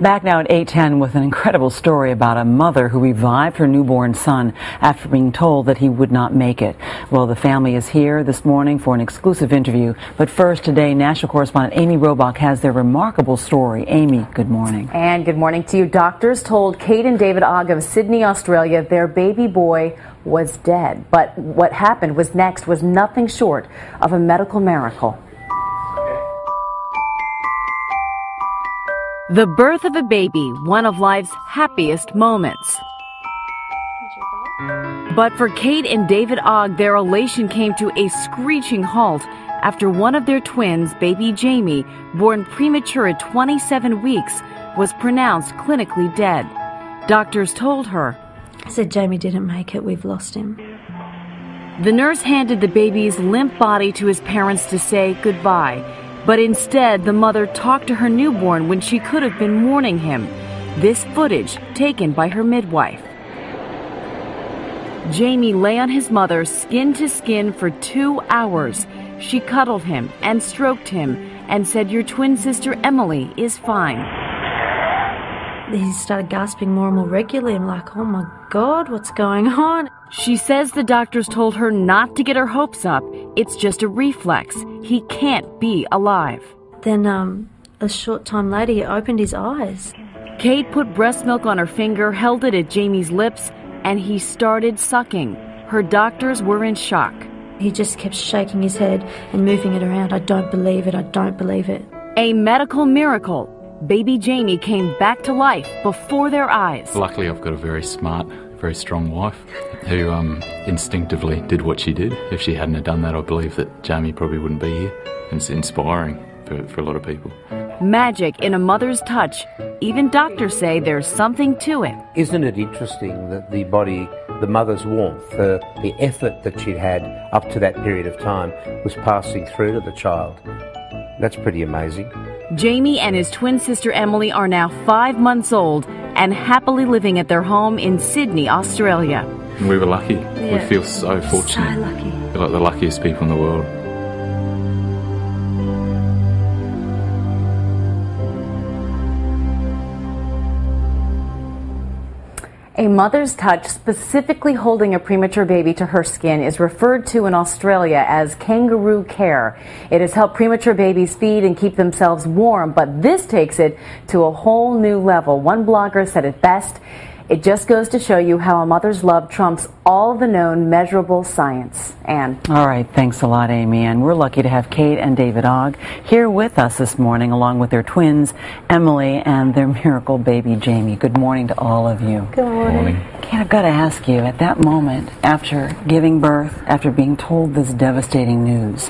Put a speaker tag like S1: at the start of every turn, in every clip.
S1: Back now at 8:10 with an incredible story about a mother who revived her newborn son after being told that he would not make it. Well, the family is here this morning for an exclusive interview. But first, today, national correspondent Amy Robach has their remarkable story. Amy, good morning.
S2: And good morning to you. Doctors told Kate and David Ogg of Sydney, Australia, their baby boy was dead. But what happened was next was nothing short of a medical miracle.
S3: The birth of a baby, one of life's happiest moments. But for Kate and David Ogg, their elation came to a screeching halt after one of their twins, baby Jaime, born premature at 27 weeks, was pronounced clinically dead. Doctors told her,
S4: I said, Jaime didn't make it, we've lost him.
S3: The nurse handed the baby's limp body to his parents to say goodbye. But instead, the mother talked to her newborn when she could have been mourning him. This footage taken by her midwife. Jaime lay on his mother skin to skin for 2 hours. She cuddled him and stroked him and said, "Your twin sister Emily is fine."
S4: He started gasping more and more regularly. I'm like, oh my God, what's going on?
S3: She says the doctors told her not to get her hopes up. It's just a reflex. He can't be alive.
S4: Then a short time later, he opened his eyes.
S3: Kate put breast milk on her finger, held it at Jaime's lips, and he started sucking. Her doctors were in shock.
S4: He just kept shaking his head and moving it around. I don't believe it, I don't believe it.
S3: A medical miracle. Baby Jaime came back to life before their eyes.
S5: Luckily, I've got a very smart, very strong wife who instinctively did what she did. If she hadn't have done that, I believe that Jaime probably wouldn't be here. It's inspiring for a lot of people.
S3: Magic in a mother's touch. Even doctors say there's something to it.
S6: Isn't it interesting that the body, the mother's warmth, the effort that she'd had up to that period of time was passing through to the child? That's pretty amazing.
S3: Jaime and his twin sister Emily are now 5 months old and happily living at their home in Sydney, Australia.
S5: We were lucky.
S4: Yeah.
S5: We feel so fortunate.
S4: So lucky.
S5: We're like the luckiest people in the world.
S2: A mother's touch, specifically holding a premature baby to her skin, is referred to in Australia as kangaroo care. It has helped premature babies feed and keep themselves warm, but this takes it to a whole new level. One blogger said it best, "It just goes to show you how a mother's love trumps all the known measurable science." Anne.
S1: All right, thanks a lot, Amy. And we're lucky to have Kate and David Ogg here with us this morning, along with their twins, Emily, and their miracle baby, Jaime. Good morning to all of you.
S4: Good morning.
S1: Kate, I've got to ask you, at that moment, after giving birth, after being told this devastating news,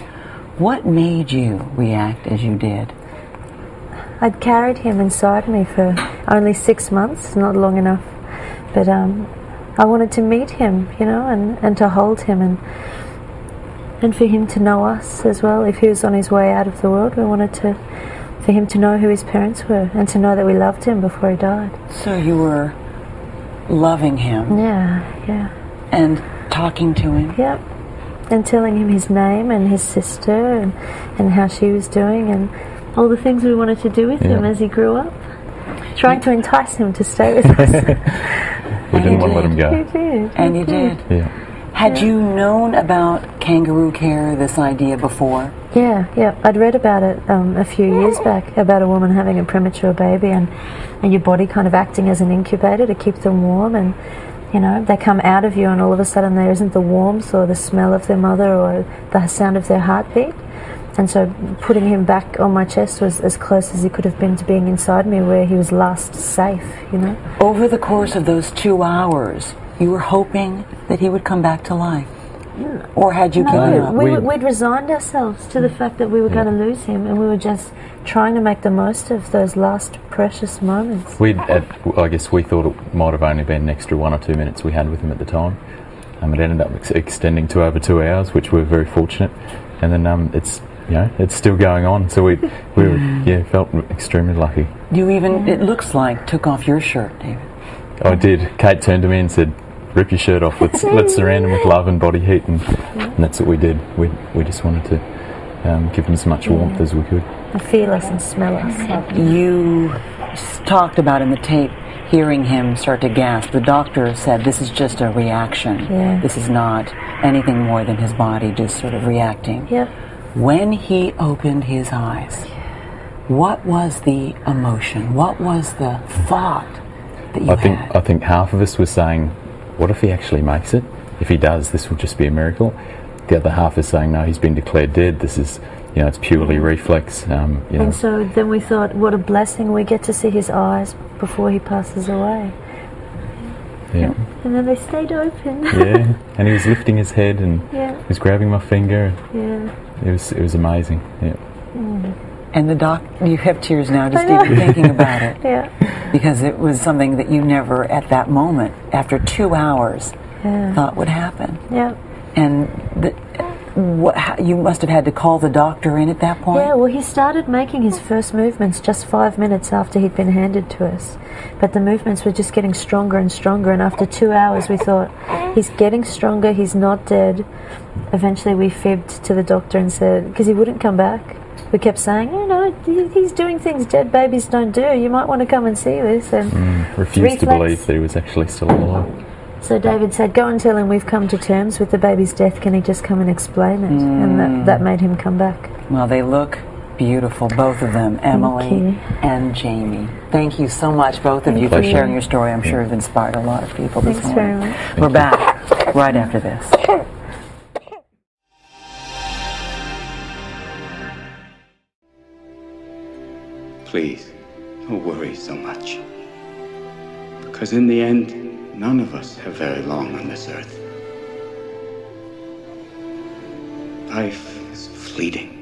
S1: what made you react as you did?
S4: I'd carried him inside me for only 6 months, not long enough. But I wanted to meet him, you know, and to hold him and for him to know us as well. If he was on his way out of the world, we wanted for him to know who his parents were and to know that we loved him before he died.
S1: So you were loving him?
S4: Yeah.
S1: And talking to him?
S4: Yep. And telling him his name and his sister and how she was doing and all the things we wanted to do with him as he grew up. Trying to entice him to stay with us.
S5: We didn't want to let him go.
S4: You did.
S1: And you did?
S5: Yeah.
S1: Had you known about kangaroo care, this idea, before?
S4: Yeah. I'd read about it a few years back, about a woman having a premature baby and your body kind of acting as an incubator to keep them warm, and you know, they come out of you and all of a sudden there isn't the warmth or the smell of their mother or the sound of their heartbeat. And so putting him back on my chest was as close as he could have been to being inside me where he was last safe, you know.
S1: Over the course of those 2 hours, you were hoping that he would come back to life? Or had you given up?
S4: We'd resigned ourselves to the fact that we were going to lose him, and we were just trying to make the most of those last precious moments.
S5: I guess we thought it might have only been an extra 1 or 2 minutes we had with him at the time. It ended up extending to over 2 hours, which we were very fortunate. And then it's still going on. So we felt extremely lucky.
S1: You even, it looks like, took off your shirt, David.
S5: I did. Kate turned to me and said, "Rip your shirt off. Let's surround him with love and body heat," and that's what we did. We just wanted to give him as much warmth as we could.
S4: And feel us and smell us.
S1: You talked about in the tape hearing him start to gasp. The doctor said this is just a reaction.
S4: Yeah.
S1: This is not anything more than his body just sort of reacting.
S4: Yep.
S1: When he opened his eyes, what was the emotion? What was the thought that you had?
S5: I think half of us was saying, what if he actually makes it? If he does, this will just be a miracle. The other half is saying, no, he's been declared dead. This is, it's purely reflex.
S4: And so then we thought, what a blessing, we get to see his eyes before he passes away.
S5: Yeah.
S4: And then they stayed open.
S5: Yeah, and he was lifting his head and he was grabbing my finger.
S4: Yeah.
S5: It was amazing. Yeah.
S1: And you have tears now just even thinking about it.
S4: Yeah.
S1: Because it was something that you never, at that moment, after 2 hours, thought would happen.
S4: Yeah.
S1: And you must have had to call the doctor in at that point?
S4: Yeah, well, he started making his first movements just 5 minutes after he'd been handed to us. But the movements were just getting stronger and stronger, and after 2 hours we thought, he's getting stronger, he's not dead. Eventually we fibbed to the doctor and said, because he wouldn't come back. We kept saying, he's doing things dead babies don't do. You might want to come and see this. And
S5: refused to believe that he was actually still alive.
S4: So David said, go and tell him we've come to terms with the baby's death. Can he just come and explain it? And that made him come back.
S1: Well, they look beautiful, both of them, Emily and Jaime. Thank you so much, both of you, for sharing your story. I'm sure it's inspired a lot of people this morning.
S4: Very much.
S1: We're back right after this.
S7: Please, don't worry so much. Because in the end, none of us have very long on this earth. Life is fleeting.